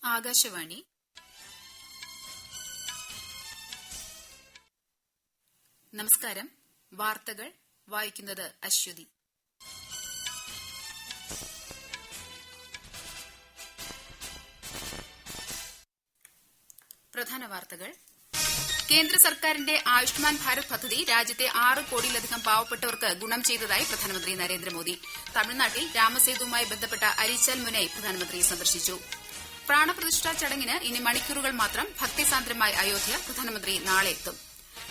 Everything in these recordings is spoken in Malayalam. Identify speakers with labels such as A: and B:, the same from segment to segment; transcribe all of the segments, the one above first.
A: ആകാശവാണി. നമസ്കാരം. വാർത്തകൾ വായിക്കുന്നത് അശ്വതി. പ്രധാന വാർത്തകൾ. കേന്ദ്ര സർക്കാരിന്റെ ആയുഷ്മാൻ ഭാരത് പദ്ധതി രാജ്യത്തെ 6 കോടിയിലധികം പാവപ്പെട്ടവർക്ക് ഗുണം ചെയ്തതായി പ്രധാനമന്ത്രി നരേന്ദ്രമോദി. തമിഴ്നാട്ടിൽ രാമസേതുവുമായി ബന്ധപ്പെട്ട അരിച്ചാൽ മുനൈ പ്രധാനമന്ത്രി സന്ദർശിച്ചു. പ്രാണപ്രതിഷ്ഠാ ചടങ്ങിന് ഇനി മണിക്കൂറുകൾ മാത്രം. ഭക്തിസാന്ദ്രമായി അയോധ്യ. പ്രധാനമന്ത്രി നാളെ എത്തും.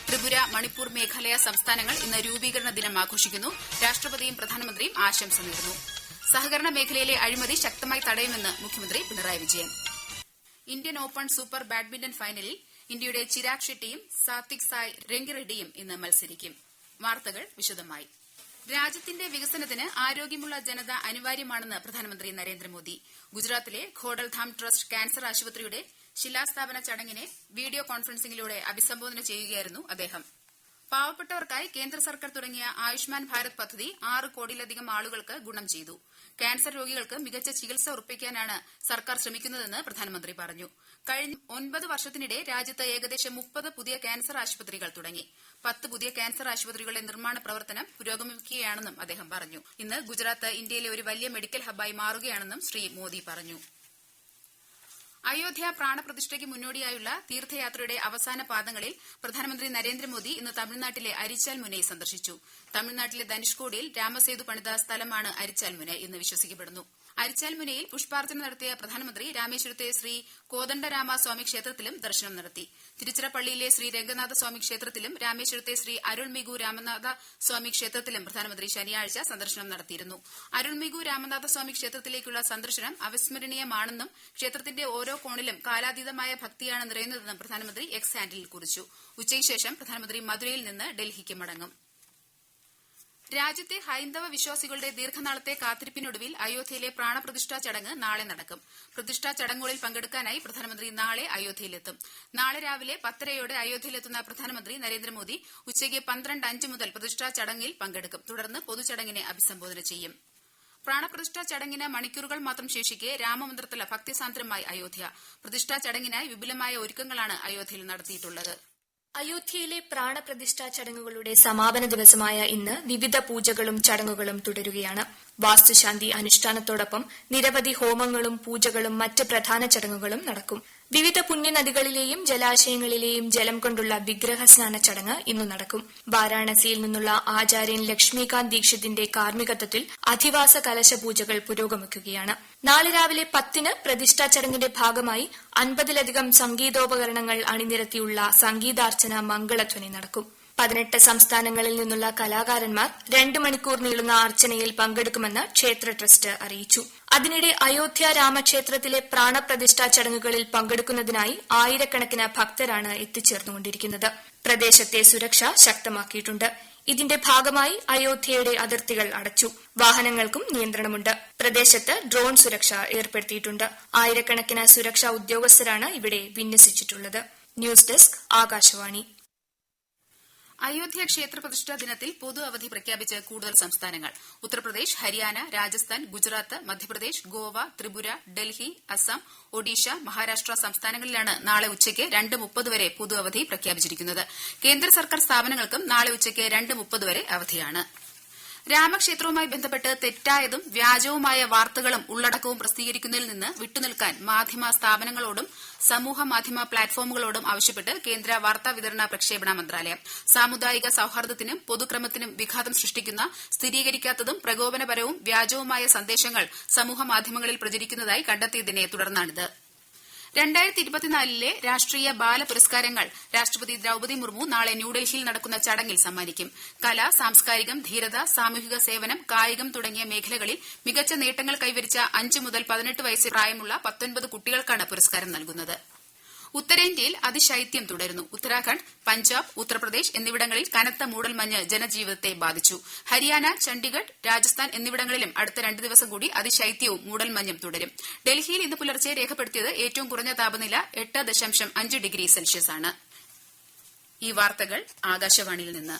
A: ത്രിപുര, മണിപ്പൂർ മേഘാലയ സംസ്ഥാനങ്ങൾ ഇന്ന് രൂപീകരണ ദിനം ആഘോഷിക്കുന്നു. രാഷ്ട്രപതിയും പ്രധാനമന്ത്രിയും ആശംസ നേർന്നു. സഹകരണ മേഖലയിലെ അഴിമതി ശക്തമായി തടയുമെന്ന് മുഖ്യമന്ത്രി Pinarayi Vijayan. Indian open super badminton ഫൈനലിൽ ഇന്ത്യയുടെ ചിരാഗ് ഷെട്ടിയും സാത്വിക് സായ് രംഗിറെഡ്ഡിയും ഇന്ന് മത്സരിക്കും. വാർത്തകൾ വിശദമായി. രാജ്യത്തിന്റെ വികസനത്തിന് ആരോഗ്യമുള്ള ജനത അനിവാര്യമാണെന്ന് പ്രധാനമന്ത്രി നരേന്ദ്രമോദി. ഗുജറാത്തിലെ ഖോഡൽധാം ട്രസ്റ്റ് ക്യാൻസർ ആശുപത്രിയുടെ ശിലാസ്ഥാപന ചടങ്ങിനെ വീഡിയോ കോൺഫറൻസിംഗിലൂടെ അഭിസംബോധന ചെയ്യുകയായിരുന്നു അദ്ദേഹം. പാവപ്പെട്ടവർക്കായി കേന്ദ്ര സർക്കാർ തുടങ്ങിയ ആയുഷ്മാൻ ഭാരത് പദ്ധതി 6 കോടിയിലധികം ആളുകൾക്ക് ഗുണം ചെയ്തു. ക്യാൻസർ രോഗികൾക്ക് മികച്ച ചികിത്സ ഉറപ്പാക്കാനാണ് സർക്കാർ ശ്രമിക്കുന്നതെന്ന് പ്രധാനമന്ത്രി പറഞ്ഞു. കഴിഞ്ഞ 9 വർഷത്തിനിടെ രാജ്യത്ത് ഏകദേശം 30 പുതിയ ക്യാൻസർ ആശുപത്രികൾ തുടങ്ങി. 10 പുതിയ ക്യാൻസർ ആശുപത്രികളുടെ നിർമ്മാണ പ്രവർത്തനം പുരോഗമിക്കുകയാണെന്നും അദ്ദേഹം പറഞ്ഞു. ഇന്ന് ഗുജറാത്ത് ഇന്ത്യയിലെ ഒരു വലിയ മെഡിക്കൽ ഹബ്ബായി മാറുകയാണെന്നും ശ്രീ മോദി പറഞ്ഞു. അയോധ്യ പ്രാണപ്രതിഷ്ഠയ്ക്ക് മുന്നോടിയായുള്ള തീർത്ഥയാത്രയുടെ അവസാന പാദങ്ങളിൽ പ്രധാനമന്ത്രി നരേന്ദ്രമോദി ഇന്ന് തമിഴ്നാട്ടിലെ അരിച്ചാൽ മുനൈ സന്ദർശിച്ചു. തമിഴ്നാട്ടിലെ ധനുഷ്കോടിയിൽ രാമസേതു പണിത സ്ഥലമാണ് അരിച്ചാൽ മുനൈ എന്ന് വിശ്വസിക്കപ്പെടുന്നു. അരിച്ചാൽ മുനയിൽ പുഷ്പാർച്ചന നടത്തിയ പ്രധാനമന്ത്രി രാമേശ്വരത്തെ ശ്രീ കോദണ്ഡരാമ സ്വാമി ക്ഷേത്രത്തിലും ദർശനം നടത്തി. തിരുച്ചിറപ്പള്ളിയിലെ ശ്രീ രംഗനാഥ സ്വാമി ക്ഷേത്രത്തിലും രാമേശ്വരത്തെ ശ്രീ അരുൾമിഗു രാമനാഥ സ്വാമി ക്ഷേത്രത്തിലും പ്രധാനമന്ത്രി ശനിയാഴ്ച സന്ദർശനം നടത്തിയിരുന്നു. അരുൾമിഗു രാമനാഥ സ്വാമി ക്ഷേത്രത്തിലേക്കുള്ള സന്ദർശനം അവിസ്മരണീയമാണെന്നും ക്ഷേത്രത്തിന്റെ ഓരോ കോണിലും കാലാതീതമായ ഭക്തിയാണ് നിറയുന്നതെന്നും പ്രധാനമന്ത്രി എക്സ് ഹാൻഡിലിൽ കുറിച്ചു. ഉച്ചയ്ക്ക് ശേഷം പ്രധാനമന്ത്രി മധുരയിൽ നിന്ന് ഡൽഹിക്ക് മടങ്ങും. രാജ്യത്തെ ഹൈന്ദവ വിശ്വാസികളുടെ ദീർഘനാളത്തെ കാത്തിരിപ്പിനൊടുവിൽ അയോധ്യയിലെ പ്രാണപ്രതിഷ്ഠാ ചടങ്ങ് നാളെ നടക്കും. പ്രതിഷ്ഠാ ചടങ്ങുകളിൽ പങ്കെടുക്കാനായി പ്രധാനമന്ത്രി നാളെ അയോധ്യയിലെത്തും. നാളെ രാവിലെ 10:30 അയോധ്യയിലെത്തുന്ന പ്രധാനമന്ത്രി നരേന്ദ്രമോദി ഉച്ചയ്ക്ക് 12:05 മുതൽ പ്രതിഷ്ഠാ ചടങ്ങിൽ പങ്കെടുക്കും. തുടർന്ന് പൊതുചടങ്ങിനെ അഭിസംബോധന ചെയ്യും. പ്രാണപ്രതിഷ്ഠാ ചടങ്ങിന് മണിക്കൂറുകൾ മാത്രം ശേഷിക്കെ രാമമന്ത്രത്തിൽ ഭക്തിസാന്ദ്രമായി അയോധ്യ. പ്രതിഷ്ഠാ ചടങ്ങിനായി വിപുലമായ ഒരുക്കങ്ങളാണ് അയോധ്യയിൽ നടത്തിയിട്ടുള്ളത്.
B: അയോധ്യയിലെ പ്രാണപ്രതിഷ്ഠാ ചടങ്ങുകളുടെ സമാപന ദിവസമായ ഇന്ന് വിവിധ പൂജകളും ചടങ്ങുകളും തുടരുകയാണ്. വാസ്തുശാന്തി അനുഷ്ഠാനത്തോടൊപ്പം നിരവധി ഹോമങ്ങളും പൂജകളും മറ്റ് പ്രധാന ചടങ്ങുകളും നടക്കും. വിവിധ പുണ്യനദികളിലെയും ജലാശയങ്ങളിലെയും ജലം കൊണ്ടുള്ള വിഗ്രഹ സ്നാന ചടങ്ങ് ഇന്നു നടക്കും. വാരാണസിയിൽ നിന്നുള്ള ആചാര്യൻ ലക്ഷ്മികാന്ത് ദീക്ഷിതിന്റെ കാർമ്മികത്വത്തിൽ അധിവാസ കലശ പൂജകൾ പുരോഗമിക്കുകയാണ്. നാളെ രാവിലെ 10-ന് പ്രതിഷ്ഠാ ചടങ്ങിന്റെ ഭാഗമായി 50-ലധികം സംഗീതോപകരണങ്ങൾ അണിനിരത്തിയുള്ള സംഗീതാർച്ചന മംഗളധ്വനി നടക്കും. 18 സംസ്ഥാനങ്ങളിൽ നിന്നുള്ള കലാകാരന്മാർ 2 മണിക്കൂർ നീളുന്ന അർച്ചനയിൽ പങ്കെടുക്കുമെന്ന് ക്ഷേത്ര ട്രസ്റ്റ് അറിയിച്ചു. അതിനിടെ അയോധ്യ രാമക്ഷേത്രത്തിലെ പ്രാണപ്രതിഷ്ഠാ ചടങ്ങുകളിൽ പങ്കെടുക്കുന്നതിനായി ആയിരക്കണക്കിന് ഭക്തരാണ് എത്തിച്ചേർന്നുകൊണ്ടിരിക്കുന്നത്. പ്രദേശത്തെ സുരക്ഷ ശക്തമാക്കിയിട്ടുണ്ട്. ഇതിന്റെ ഭാഗമായി അയോധ്യയുടെ അതിർത്തികൾ അടച്ചു. വാഹനങ്ങൾക്കും നിയന്ത്രണമുണ്ട്. പ്രദേശത്ത് ഡ്രോൺ സുരക്ഷ ഏർപ്പെടുത്തിയിട്ടുണ്ട്. ആയിരക്കണക്കിന് സുരക്ഷാ ഉദ്യോഗസ്ഥരാണ് ഇവിടെ വിന്യസിച്ചിട്ടുള്ളത്. News desk Akashvani.
A: അയോധ്യ ക്ഷേത്ര പ്രതിഷ്ഠാ ദിനത്തിൽ പൊതു അവധി പ്രഖ്യാപിച്ച് കൂടുതൽ സംസ്ഥാനങ്ങൾ. ഉത്തർപ്രദേശ്, ഹരിയാന, രാജസ്ഥാൻ, ഗുജറാത്ത്, മധ്യപ്രദേശ്, ഗോവ, ത്രിപുര, ഡൽഹി, അസം, ഒഡീഷ, മഹാരാഷ്ട്ര സംസ്ഥാനങ്ങളിലാണ് നാളെ ഉച്ചയ്ക്ക് 2:30 വരെ പൊതു അവധി പ്രഖ്യാപിച്ചിരിക്കുന്നത്. കേന്ദ്ര സർക്കാർ സ്ഥാപനങ്ങൾക്കും നാളെ ഉച്ചയ്ക്ക് 2:30 വരെ അവധിയാണ്. രാമക്ഷേത്രവുമായി ബന്ധപ്പെട്ട് തെറ്റായതും വ്യാജവുമായ വാർത്തകളും ഉള്ളടക്കവും പ്രസിദ്ധീകരിക്കുന്നതിൽ നിന്ന് വിട്ടുനിൽക്കാൻ മാധ്യമ സ്ഥാപനങ്ങളോടും സമൂഹ മാധ്യമ പ്ലാറ്റ്ഫോമുകളോടും ആവശ്യപ്പെട്ട് കേന്ദ്ര വാർത്താ വിതരണ പ്രക്ഷേപണ മന്ത്രാലയം. സാമുദായിക സൌഹാർദ്ദത്തിനും പൊതുക്രമത്തിനും വിഘാതം സൃഷ്ടിക്കുന്ന, സ്ഥിരീകരിക്കാത്തതും പ്രകോപനപരവും വ്യാജവുമായ സന്ദേശങ്ങൾ സമൂഹമാധ്യമങ്ങളിൽ പ്രചരിക്കുന്നതായി കണ്ടെത്തിയതിനെ തുടർന്നാണിത്. 2024 രാഷ്ട്രീയ ബാല പുരസ്കാരങ്ങൾ രാഷ്ട്രപതി ദ്രൌപദി മുർമു നാളെ ന്യൂഡൽഹിയിൽ നടക്കുന്ന ചടങ്ങിൽ സമ്മാനിക്കും. കല, സാംസ്കാരികം, ധീരത, സാമൂഹിക സേവനം, കായികം തുടങ്ങിയ മേഖലകളിൽ മികച്ച നേട്ടങ്ങൾ കൈവരിച്ച 5 മുതൽ 18 വയസ്സ് പ്രായമുള്ള 19 കുട്ടികൾക്കാണ് പുരസ്കാരം നൽകുന്നത്. ഉത്തരേന്ത്യയിൽ അതിശൈത്യം തുടരുന്നു. ഉത്തരാഖണ്ഡ്, പഞ്ചാബ്, ഉത്തർപ്രദേശ് എന്നിവിടങ്ങളിൽ കനത്ത മൂടൽമഞ്ഞ് ജനജീവിതത്തെ ബാധിച്ചു. ഹരിയാന, ചണ്ഡിഗഡ്, രാജസ്ഥാൻ എന്നിവിടങ്ങളിലും അടുത്ത 2 ദിവസം കൂടി അതിശൈത്യവും മൂടൽമഞ്ഞും തുടരും. ഡൽഹിയിൽ ഇന്ന് പുലർച്ചെ രേഖപ്പെടുത്തിയത് ഏറ്റവും കുറഞ്ഞ താപനില 8.5 ഡിഗ്രി സെൽഷ്യസാണ്. ഈ വാർത്തകൾ ആകാശവാണിയിൽ നിന്ന്.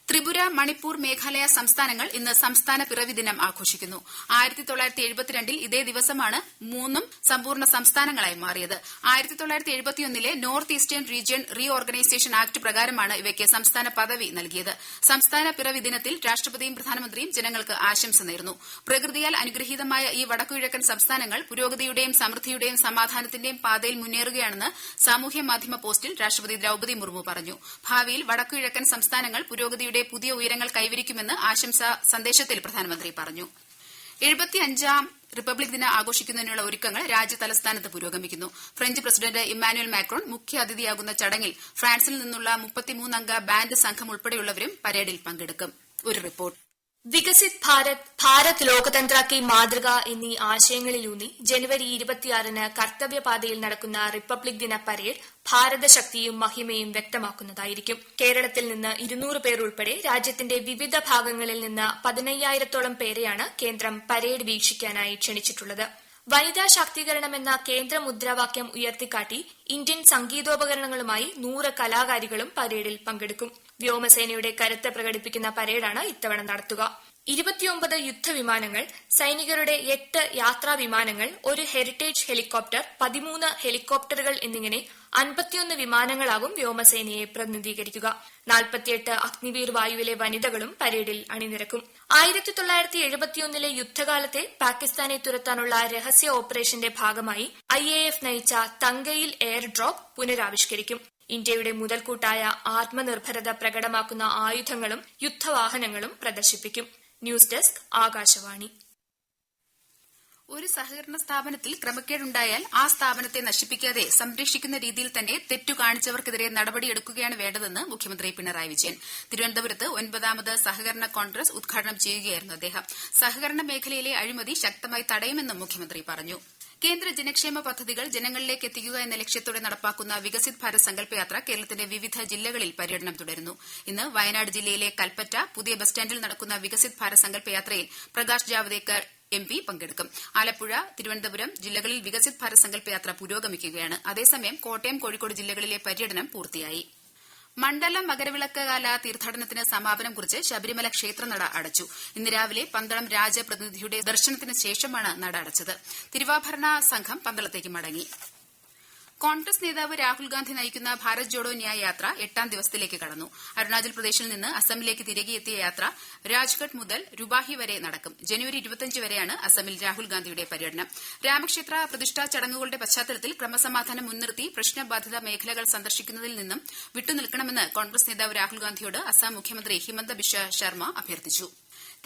A: ത്രിപുര, മണിപ്പൂർ, മേഘാലയ സംസ്ഥാനങ്ങൾ ഇന്ന് സംസ്ഥാന പിറവി ദിനം ആഘോഷിക്കുന്നു. 1972 ഇതേ ദിവസമാണ് മൂന്നും സമ്പൂർണ്ണ സംസ്ഥാനങ്ങളായി മാറിയത്. 1971 north eastern region re organisation act പ്രകാരമാണ് ഇവയ്ക്ക് സംസ്ഥാന പദവി നൽകിയത്. സംസ്ഥാന പിറവി ദിനത്തിൽ രാഷ്ട്രപതിയും പ്രധാനമന്ത്രിയും ജനങ്ങൾക്ക് ആശംസ നേർന്നു. പ്രകൃതിയാൽ അനുഗ്രഹീതമായ ഈ വടക്കുകിഴക്കൻ സംസ്ഥാനങ്ങൾ പുരോഗതിയുടെയും സമൃദ്ധിയുടെയും സമാധാനത്തിന്റെയും പാതയിൽ മുന്നേറുകയാണെന്ന് സാമൂഹ്യ മാധ്യമ പോസ്റ്റിൽ രാഷ്ട്രപതി ദ്രൌപദി മുർമു പറഞ്ഞു. ഭാവിയിൽ വടക്കുകിഴക്കൻ സംസ്ഥാനങ്ങൾ പുരോഗതിയുടെ പുതിയ ഉയരങ്ങൾ കൈവരിക്കുമെന്ന് ആശംസാ സന്ദേശത്തിൽ പ്രധാനമന്ത്രി പറഞ്ഞു. 75ാം റിപ്പബ്ലിക് ദിനം ആഘോഷിക്കുന്നതിനുള്ള ഒരുക്കങ്ങൾ രാജ്യതലസ്ഥാനത്ത് പുരോഗമിക്കുന്നു. ഫ്രഞ്ച് പ്രസിഡന്റ് ഇമ്മാനുവൽ മാക്രോൺ മുഖ്യാതിഥിയാകുന്ന ചടങ്ങിൽ ഫ്രാൻസിൽ നിന്നുള്ള 33 അംഗ ബാൻഡ് സംഘം ഉൾപ്പെടെയുള്ളവരും പരേഡിൽ പങ്കെടുക്കും. ഒരു റിപ്പോർട്ട്.
B: വികസിത് ഭാരത്, ഭാരത് ലോകതന്ത്ര കി മാതൃക എന്നീ ആശയങ്ങളിലൂന്നി ജനുവരി 26-ന് കർത്തവ്യപാതയിൽ നടക്കുന്ന റിപ്പബ്ലിക് ദിന പരേഡ് ഭാരതശക്തിയും മഹിമയും വ്യക്തമാക്കുന്നതായിരിക്കും. കേരളത്തിൽ നിന്ന് 200 പേർ ഉൾപ്പെടെ രാജ്യത്തിന്റെ വിവിധ ഭാഗങ്ങളിൽ നിന്ന് 15,000-ഓളം പേരെയാണ് കേന്ദ്രം പരേഡ് വീക്ഷിക്കാനായി ക്ഷണിച്ചിട്ടുള്ളത്. വനിതാ ശാക്തീകരണം എന്ന കേന്ദ്ര മുദ്രാവാക്യം ഉയർത്തിക്കാട്ടി ഇന്ത്യൻ സംഗീതോപകരണങ്ങളുമായി 100 കലാകാരികളും പരേഡിൽ പങ്കെടുക്കും. വ്യോമസേനയുടെ കരുത്ത് പ്രകടിപ്പിക്കുന്ന പരേഡാണ് ഇത്തവണ നടത്തുക. 29 യുദ്ധവിമാനങ്ങൾ, സൈനികരുടെ 8 യാത്രാ വിമാനങ്ങൾ, 1 ഹെറിറ്റേജ് ഹെലികോപ്റ്റർ, 13 ഹെലികോപ്റ്ററുകൾ എന്നിങ്ങനെ 51 വിമാനങ്ങളാകും വ്യോമസേനയെ പ്രതിനിധീകരിക്കുക. 48 അഗ്നിവീർ വായുവിലെ വനിതകളും പരേഡിൽ അണിനിരക്കും. 1971 യുദ്ധകാലത്തെ പാകിസ്ഥാനെ തുരത്താനുള്ള രഹസ്യ ഓപ്പറേഷന്റെ ഭാഗമായി IAF നയിച്ച തങ്കയിൽ എയർ ഡ്രോപ്പ് പുനരാവിഷ്കരിക്കും. ഇന്ത്യയുടെ മുതൽക്കൂട്ടായ ആത്മനിർഭരത പ്രകടമാക്കുന്ന ആയുധങ്ങളും യുദ്ധവാഹനങ്ങളും പ്രദർശിപ്പിക്കും. News desk, Akashvani.
A: ഒരു സഹകരണ സ്ഥാപനത്തിൽ ക്രമക്കേടുണ്ടായാൽ ആ സ്ഥാപനത്തെ നശിപ്പിക്കാതെ സംരക്ഷിക്കുന്ന രീതിയിൽ തന്നെ തെറ്റു കാണിച്ചവർക്കെതിരെ നടപടിയെടുക്കുകയാണ് വേണ്ടതെന്ന് മുഖ്യമന്ത്രി പിണറായി വിജയൻ. തിരുവനന്തപുരത്ത് 9ാമത് സഹകരണ കോൺഗ്രസ് ഉദ്ഘാടനം ചെയ്യുകയായിരുന്നു അദ്ദേഹം. സഹകരണ മേഖലയിലെ അഴിമതി ശക്തമായി തടയുമെന്നും മുഖ്യമന്ത്രി പറഞ്ഞു. കേന്ദ്ര ജനക്ഷേമ പദ്ധതികൾ ജനങ്ങളിലേക്ക് എത്തിക്കുക എന്ന ലക്ഷ്യത്തോടെ നടപ്പാക്കുന്ന വികസിത് ഭാരത് സങ്കല്പയാത്ര കേരളത്തിന്റെ വിവിധ ജില്ലകളിൽ പര്യടനം തുടരുന്നു. ഇന്ന് വയനാട് ജില്ലയിലെ കൽപ്പറ്റ പുതിയ ബസ് സ്റ്റാൻഡിൽ നടക്കുന്ന വികസിത് ഭാരത് സങ്കല്പയാത്രയിൽ പ്രകാശ് ജാവ്ദേക്കർ MP പങ്കെടുക്കും. ആലപ്പുഴ, തിരുവനന്തപുരം ജില്ലകളിൽ വികസിത് ഭാരത് സങ്കല്പയാത്ര പുരോഗമിക്കുകയാണ്. അതേസമയം കോട്ടയം, കോഴിക്കോട് ജില്ലകളിലെ പര്യടനം പൂർത്തിയായി. മണ്ഡല മകരവിളക്കുകാല തീർത്ഥാടനത്തിന് സമാപനം കുറിച്ച് ശബരിമല ക്ഷേത്രനട അടച്ചു. ഇന്ന് രാവിലെ പന്തളം രാജപ്രതിനിധിയുടെ ദർശനത്തിന് ശേഷമാണ് നട അടച്ചത്. തിരുവാഭരണ സംഘം പന്തളത്തേക്ക് മടങ്ങി. കോൺഗ്രസ് നേതാവ് രാഹുൽ ഗാന്ധി നയിക്കുന്ന ഭാരത് ജോഡോ ന്യായ് യാത്ര 8ാം ദിവസത്തിലേക്ക് കടന്നു. അരുണാചൽ പ്രദേശിൽ നിന്ന് അസമിലേക്ക് തിരികെ എത്തിയ യാത്ര രാജ്ഘട്ട് മുതൽ രുബാഹി വരെ നടക്കും. ജനുവരി 25 വരെയാണ് അസമിൽ രാഹുൽ ഗാന്ധിയുടെ പര്യടനം. രാമക്ഷേത്ര പ്രതിഷ്ഠാ ചടങ്ങുകളുടെ പശ്ചാത്തലത്തിൽ ക്രമസമാധാനം മുൻനിർത്തി പ്രശ്നബാധിത മേഖലകൾ സന്ദർശിക്കുന്നതിൽ നിന്നും വിട്ടുനിൽക്കണമെന്ന് കോൺഗ്രസ് നേതാവ് രാഹുൽ ഗാന്ധിയോട് അസം മുഖ്യമന്ത്രി ഹിമന്ത ബിശ്വ ശർമ്മ അഭ്യർത്ഥിച്ചു.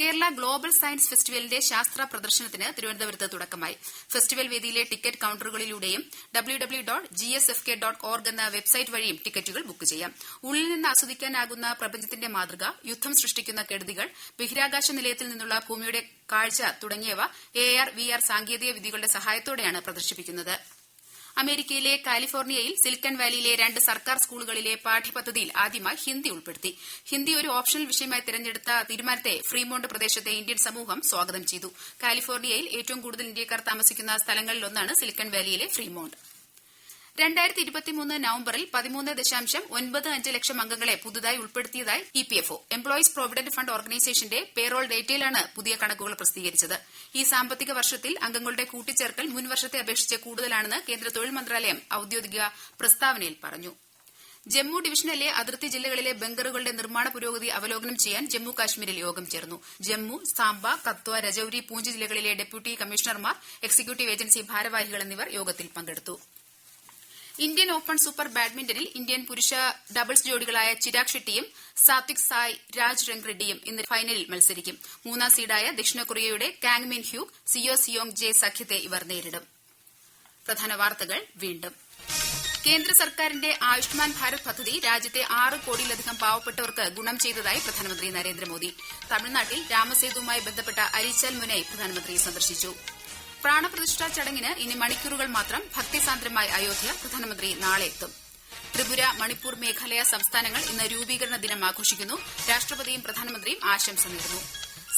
A: കേരള ഗ്ലോബൽ സയൻസ് ഫെസ്റ്റിവലിന്റെ ശാസ്ത്ര പ്രദർശനത്തിന് തിരുവനന്തപുരത്ത് തുടക്കമായി. ഫെസ്റ്റിവൽ വേദിയിലെ ടിക്കറ്റ് കൌണ്ടറുകളിലൂടെയും www.gsfk.org എന്ന വെബ്സൈറ്റ് വഴിയും ടിക്കറ്റുകൾ ബുക്ക് ചെയ്യാം. ഉള്ളിൽ നിന്ന് ആസ്വദിക്കാനാകുന്ന പ്രപഞ്ചത്തിന്റെ മാതൃക, യുദ്ധം സൃഷ്ടിക്കുന്ന കെടുതികൾ, ബഹിരാകാശ നിലയത്തിൽ നിന്നുള്ള ഭൂമിയുടെ കാഴ്ച തുടങ്ങിയവ AR, VR സാങ്കേതിക വിദ്യകളുടെ സഹായത്തോടെയാണ് പ്രദർശിപ്പിക്കുന്നത്. അമേരിക്കയിലെ കാലിഫോർണിയയിൽ സിലിക്കൺ വാലിയിലെ 2 സർക്കാർ സ്കൂളുകളിലെ പാഠ്യപദ്ധതിയിൽ ആദ്യമായി ഹിന്ദി ഉൾപ്പെടുത്തി. ഹിന്ദി ഒരു ഓപ്ഷണൽ വിഷയമായി തിരഞ്ഞെടുത്ത തീരുമാനത്തെ ഫ്രീമോണ്ട് പ്രദേശത്തെ ഇന്ത്യൻ സമൂഹം സ്വാഗതം ചെയ്തു. കാലിഫോർണിയയിൽ ഏറ്റവും കൂടുതൽ ഇന്ത്യക്കാർ താമസിക്കുന്ന സ്ഥലങ്ങളിലൊന്നാണ് സിലിക്കൺ വാലിയിലെ ഫ്രീമോണ്ട്. 2023 നവംബറിൽ 13.95 ലക്ഷം അംഗങ്ങളെ പുതുതായി ഉൾപ്പെടുത്തിയതായി EPFO എംപ്ലോയീസ് പ്രൊവിഡന്റ് ഫണ്ട് ഓർഗനൈസേഷന്റെ പേറോൾ ഡേറ്റയിലാണ് പുതിയ കണക്കുകൾ പ്രസിദ്ധീകരിച്ചത്. ഈ സാമ്പത്തിക വർഷത്തിൽ അംഗങ്ങളുടെ കൂട്ടിച്ചേർക്കൽ മുൻവർഷത്തെ അപേക്ഷിച്ച് കൂടുതലാണെന്ന് കേന്ദ്ര തൊഴിൽ മന്ത്രാലയം ഔദ്യോഗിക പ്രസ്താവനയിൽ പറഞ്ഞു. ജമ്മു ഡിവിഷനിലെ അതിർത്തി ജില്ലകളിലെ ബങ്കറുകളുടെ നിർമ്മാണ പുരോഗതി അവലോകനം ചെയ്യാൻ ജമ്മു കാശ്മീരിൽ യോഗം ചേർന്നു. ജമ്മു, സാംബ, കത്വ, രജൌരി, പൂഞ്ച് ജില്ലകളിലെ ഡെപ്യൂട്ടി കമ്മീഷണർമാർ, എക്സിക്യൂട്ടീവ് ഏജൻസി ഭാരവാഹികൾ എന്നിവർ യോഗത്തിൽ പങ്കെടുത്തു. ഇന്ത്യൻ ഓപ്പൺ സൂപ്പർ ബാഡ്മിന്റണിൽ ഇന്ത്യൻ പുരുഷ ഡബിൾസ് ജോഡികളായ ചിരാഗ് ഷെട്ടിയും സാത്വിക് സായ് രാജ് റെഡ്ഡിയും ഇന്ന് ഫൈനലിൽ മത്സരിക്കും. 3ാം സീഡായ ദക്ഷിണ കൊറിയയുടെ കാങ് മിൻ ഹ്യൂഗ്, സിയോ സിയോങ് ജെ സഖ്യത്തെ ഇവർ നേരിടും. പ്രധാന വാർത്തകൾ വീണ്ടും. കേന്ദ്ര സർക്കാരിന്റെ ആയുഷ്മാൻ ഭാരത് പദ്ധതി രാജ്യത്തെ 6 കോടിയിലധികം പാവപ്പെട്ടവർക്ക് ഗുണം ചെയ്തതായി പ്രധാനമന്ത്രി നരേന്ദ്രമോദി. തമിഴ്നാട്ടിൽ രാമസേതുവുമായി ബന്ധപ്പെട്ട അരിച്ചാൽ മുനൈ പ്രധാനമന്ത്രി സന്ദർശിച്ചു. പ്രാണപ്രതിഷ്ഠാ ചടങ്ങിന് ഇനി മണിക്കൂറുകൾ മാത്രം. ഭക്തിസാന്ദ്രമായി അയോധ്യ. പ്രധാനമന്ത്രി നാളെ എത്തും. ത്രിപുര, മണിപ്പൂർ, മേഘാലയ സംസ്ഥാനങ്ങൾ ഇന്ന് രൂപീകരണ ദിനം ആഘോഷിക്കുന്നു. രാഷ്ട്രപതിയും പ്രധാനമന്ത്രിയും ആശംസ നേർന്നു.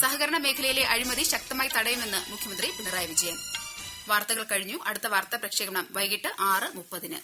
A: സഹകരണ മേഖലയിലെ അഴിമതി ശക്തമായി തടയുമെന്ന് മുഖ്യമന്ത്രി പിണറായി വിജയൻ. വാർത്തകൾ കഴിഞ്ഞു. അടുത്ത വാർത്താ പ്രക്ഷേപണം വൈകിട്ട് 6:30.